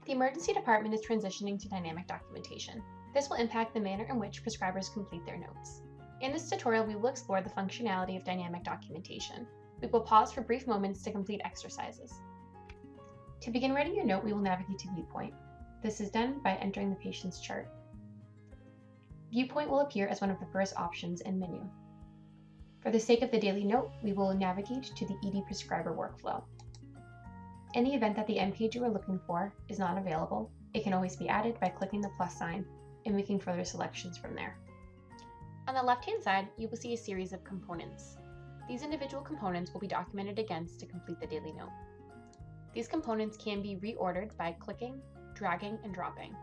The emergency department is transitioning to dynamic documentation. This will impact the manner in which prescribers complete their notes. In this tutorial, we will explore the functionality of dynamic documentation. We will pause for brief moments to complete exercises. To begin writing your note, we will navigate to Viewpoint. This is done by entering the patient's chart. Viewpoint will appear as one of the first options in menu. For the sake of the daily note, we will navigate to the ED Prescriber workflow. In the event that the end page you are looking for is not available, it can always be added by clicking the plus sign and making further selections from there. On the left-hand side, you will see a series of components. These individual components will be documented against to complete the daily note. These components can be reordered by clicking, dragging, and dropping.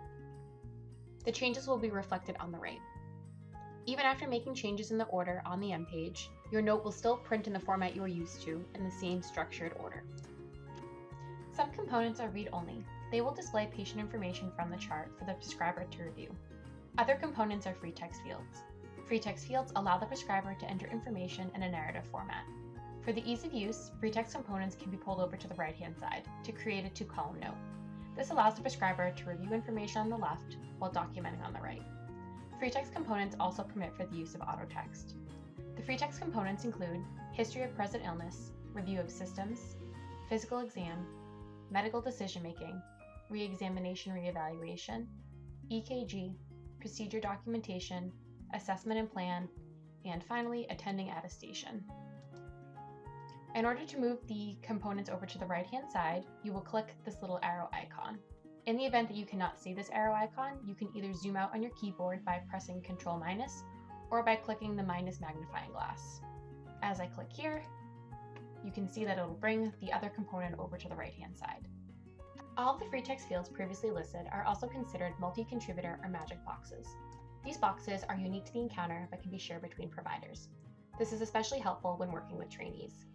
The changes will be reflected on the right. Even after making changes in the order on the end page, your note will still print in the format you are used to in the same structured order. Some components are read-only. They will display patient information from the chart for the prescriber to review. Other components are free text fields. Free text fields allow the prescriber to enter information in a narrative format. For the ease of use, free text components can be pulled over to the right-hand side to create a two-column note. This allows the prescriber to review information on the left while documenting on the right. Free text components also permit for the use of auto text. The free text components include history of present illness, review of systems, physical exam, medical decision-making, re-examination re-evaluation, EKG, procedure documentation, assessment and plan, and finally, attending attestation. In order to move the components over to the right-hand side, you will click this little arrow icon. In the event that you cannot see this arrow icon, you can either zoom out on your keyboard by pressing Ctrl- or by clicking the minus magnifying glass. As I click here, you can see that it will bring the other component over to the right-hand side. All of the free text fields previously listed are also considered multi-contributor or magic boxes. These boxes are unique to the encounter but can be shared between providers. This is especially helpful when working with trainees.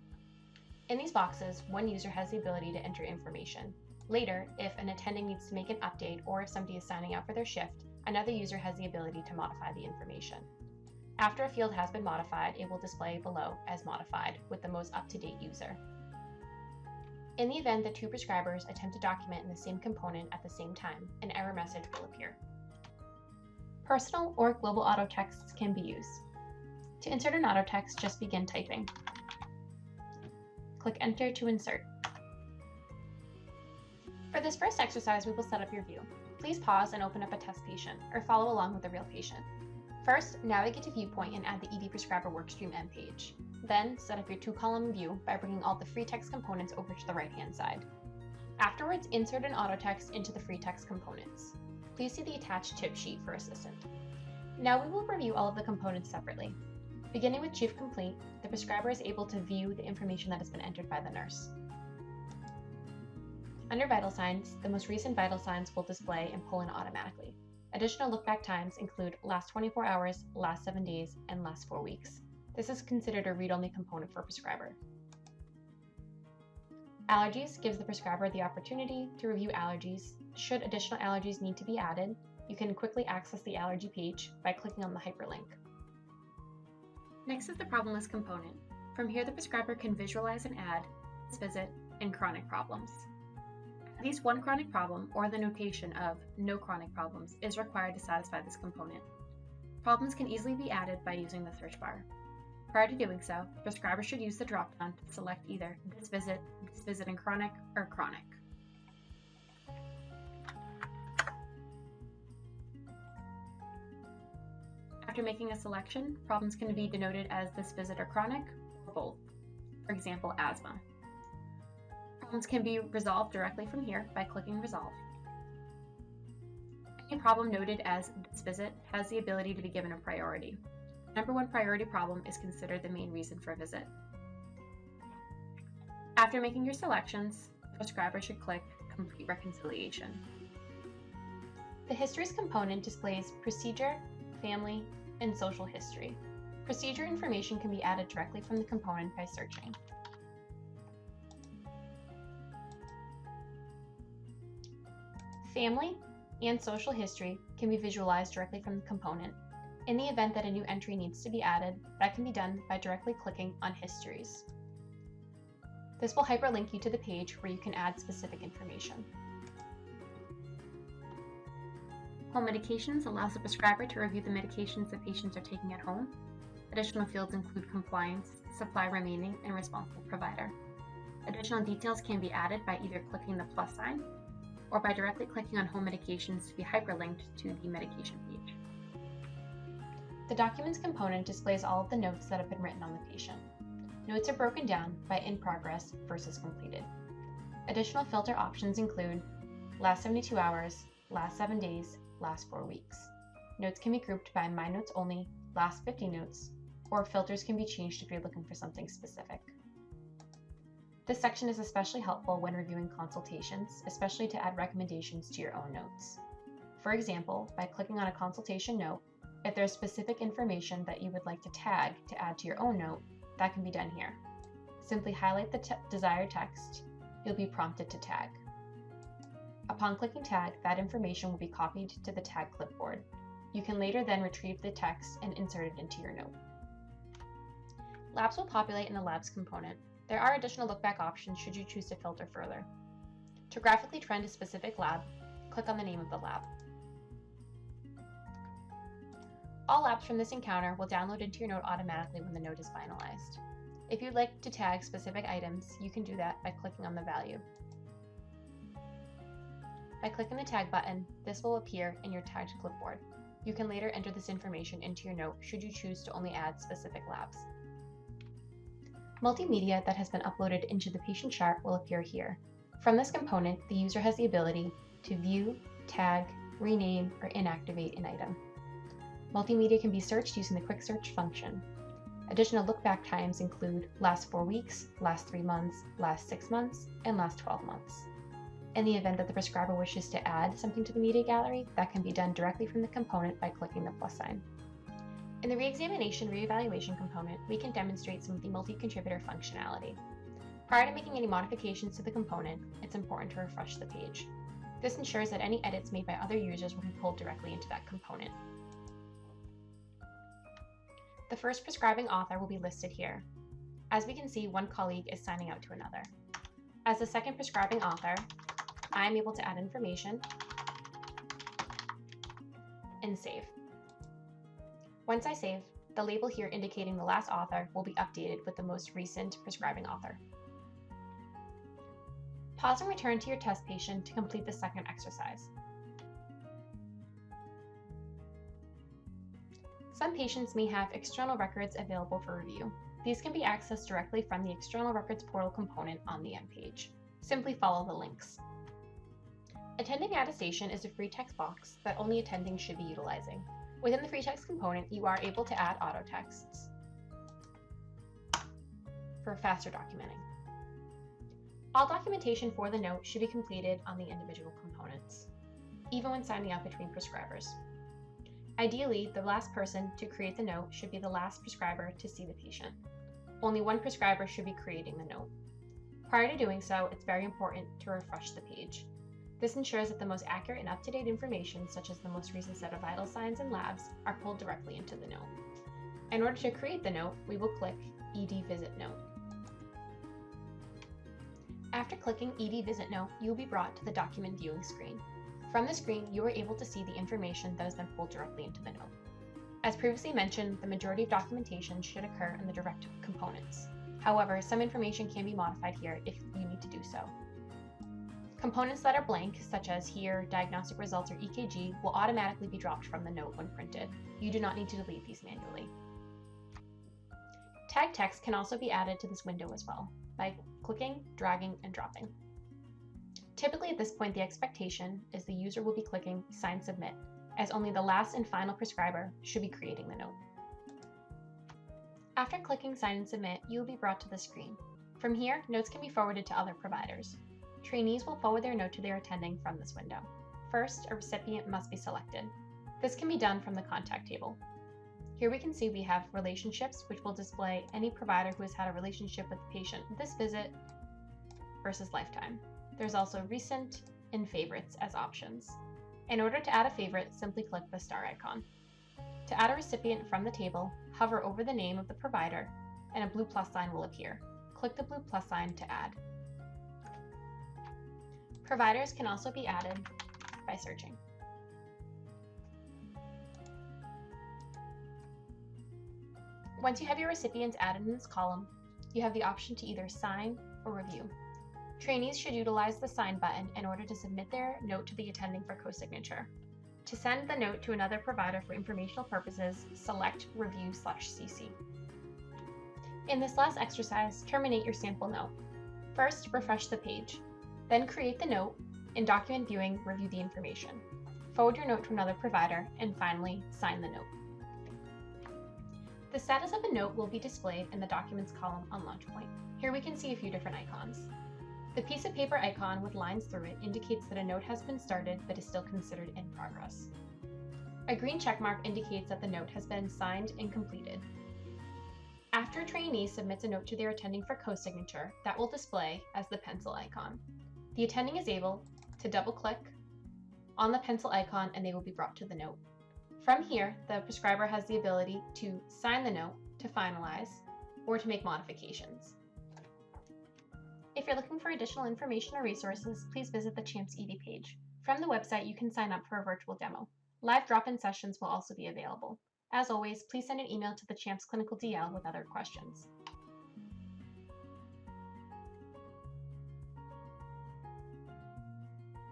In these boxes, one user has the ability to enter information. Later, if an attending needs to make an update or if somebody is signing out for their shift, another user has the ability to modify the information. After a field has been modified, it will display below as modified with the most up-to-date user. In the event that two prescribers attempt to document in the same component at the same time, an error message will appear. Personal or global auto texts can be used. To insert an auto text, just begin typing. Click Enter to insert. For this first exercise, we will set up your view. Please pause and open up a test patient, or follow along with a real patient. First, navigate to Viewpoint and add the ED Prescriber Workstream end page. Then, set up your two-column view by bringing all the free text components over to the right-hand side. Afterwards, insert an auto text into the free text components. Please see the attached tip sheet for assistant. Now we will review all of the components separately. Beginning with Chief Complete, the prescriber is able to view the information that has been entered by the nurse. Under Vital Signs, the most recent vital signs will display and pull in automatically. Additional look-back times include last 24 hours, last 7 days, and last 4 weeks. This is considered a read-only component for a prescriber. Allergies gives the prescriber the opportunity to review allergies. Should additional allergies need to be added, you can quickly access the allergy page by clicking on the hyperlink. Next is the problem list component. From here, the prescriber can visualize and add this visit and chronic problems. At least one chronic problem or the notation of no chronic problems is required to satisfy this component. Problems can easily be added by using the search bar. Prior to doing so, the prescriber should use the drop-down to select either this visit and chronic, or chronic. After making a selection, problems can be denoted as this visit or chronic, or both. For example, asthma. Problems can be resolved directly from here by clicking Resolve. Any problem noted as this visit has the ability to be given a priority. Number 1 priority problem is considered the main reason for a visit. After making your selections, the prescriber should click Complete Reconciliation. The Histories component displays procedure, family, and social history. Procedure information can be added directly from the component by searching. Family and social history can be visualized directly from the component. In the event that a new entry needs to be added, that can be done by directly clicking on Histories. This will hyperlink you to the page where you can add specific information. Home medications allows the prescriber to review the medications that patients are taking at home. Additional fields include compliance, supply remaining, and responsible provider. Additional details can be added by either clicking the plus sign or by directly clicking on home medications to be hyperlinked to the medication page. The Documents component displays all of the notes that have been written on the patient. Notes are broken down by in progress versus completed. Additional filter options include last 72 hours, last 7 days, last 4 weeks. Notes can be grouped by My Notes Only, last 50 notes, or filters can be changed if you're looking for something specific. This section is especially helpful when reviewing consultations, especially to add recommendations to your own notes. For example, by clicking on a consultation note, if there's specific information that you would like to tag to add to your own note, that can be done here. Simply highlight the desired text. You'll be prompted to tag. Upon clicking tag, that information will be copied to the tag clipboard. You can later then retrieve the text and insert it into your note. Labs will populate in the Labs component. There are additional lookback options should you choose to filter further. To graphically trend a specific lab, click on the name of the lab. All labs from this encounter will download into your note automatically when the note is finalized. If you'd like to tag specific items, you can do that by clicking on the value. By clicking the tag button, this will appear in your tagged clipboard. You can later enter this information into your note should you choose to only add specific labs. Multimedia that has been uploaded into the patient chart will appear here. From this component, the user has the ability to view, tag, rename, or inactivate an item. Multimedia can be searched using the quick search function. Additional lookback times include last 4 weeks, last 3 months, last 6 months, and last 12 months. In the event that the prescriber wishes to add something to the media gallery, that can be done directly from the component by clicking the plus sign. In the Reexamination Reevaluation component, we can demonstrate some of the multi-contributor functionality. Prior to making any modifications to the component, it's important to refresh the page. This ensures that any edits made by other users will be pulled directly into that component. The first prescribing author will be listed here. As we can see, one colleague is signing out to another. As the second prescribing author, I am able to add information and save. Once I save, the label here indicating the last author will be updated with the most recent prescribing author. Pause and return to your test patient to complete the second exercise. Some patients may have external records available for review. These can be accessed directly from the External Records Portal component on the end page. Simply follow the links. Attending attestation is a free text box that only attending should be utilizing. Within the free text component, you are able to add auto texts for faster documenting. All documentation for the note should be completed on the individual components, even when signing up between prescribers. Ideally, the last person to create the note should be the last prescriber to see the patient. Only one prescriber should be creating the note. Prior to doing so, it's very important to refresh the page. This ensures that the most accurate and up-to-date information, such as the most recent set of vital signs and labs, are pulled directly into the note. In order to create the note, we will click ED Visit Note. After clicking ED Visit Note, you will be brought to the document viewing screen. From the screen, you are able to see the information that has been pulled directly into the note. As previously mentioned, the majority of documentation should occur in the direct components. However, some information can be modified here if you need to do so. Components that are blank, such as here, diagnostic results, or EKG, will automatically be dropped from the note when printed. You do not need to delete these manually. Tag text can also be added to this window as well, by clicking, dragging, and dropping. Typically at this point, the expectation is the user will be clicking Sign Submit, as only the last and final prescriber should be creating the note. After clicking Sign and Submit, you will be brought to the screen. From here, notes can be forwarded to other providers. Trainees will forward their note to their attending from this window. First, a recipient must be selected. This can be done from the contact table. Here we can see we have relationships, which will display any provider who has had a relationship with the patient this visit versus lifetime. There's also recent and favorites as options. In order to add a favorite, simply click the star icon. To add a recipient from the table, hover over the name of the provider and a blue plus sign will appear. Click the blue plus sign to add. Providers can also be added by searching. Once you have your recipients added in this column, you have the option to either sign or review. Trainees should utilize the sign button in order to submit their note to the attending for co-signature. To send the note to another provider for informational purposes, select Review/CC. In this last exercise, terminate your sample note. First, refresh the page. Then create the note. In document viewing, review the information. Forward your note to another provider, and finally, sign the note. The status of a note will be displayed in the Documents column on Launchpoint. Here we can see a few different icons. The piece of paper icon with lines through it indicates that a note has been started but is still considered in progress. A green checkmark indicates that the note has been signed and completed. After a trainee submits a note to their attending for co-signature, that will display as the pencil icon. The attending is able to double-click on the pencil icon and they will be brought to the note. From here, the prescriber has the ability to sign the note, to finalize, or to make modifications. If you're looking for additional information or resources, please visit the CHAMPS ED page. From the website, you can sign up for a virtual demo. Live drop-in sessions will also be available. As always, please send an email to the CHAMPS Clinical DL with other questions.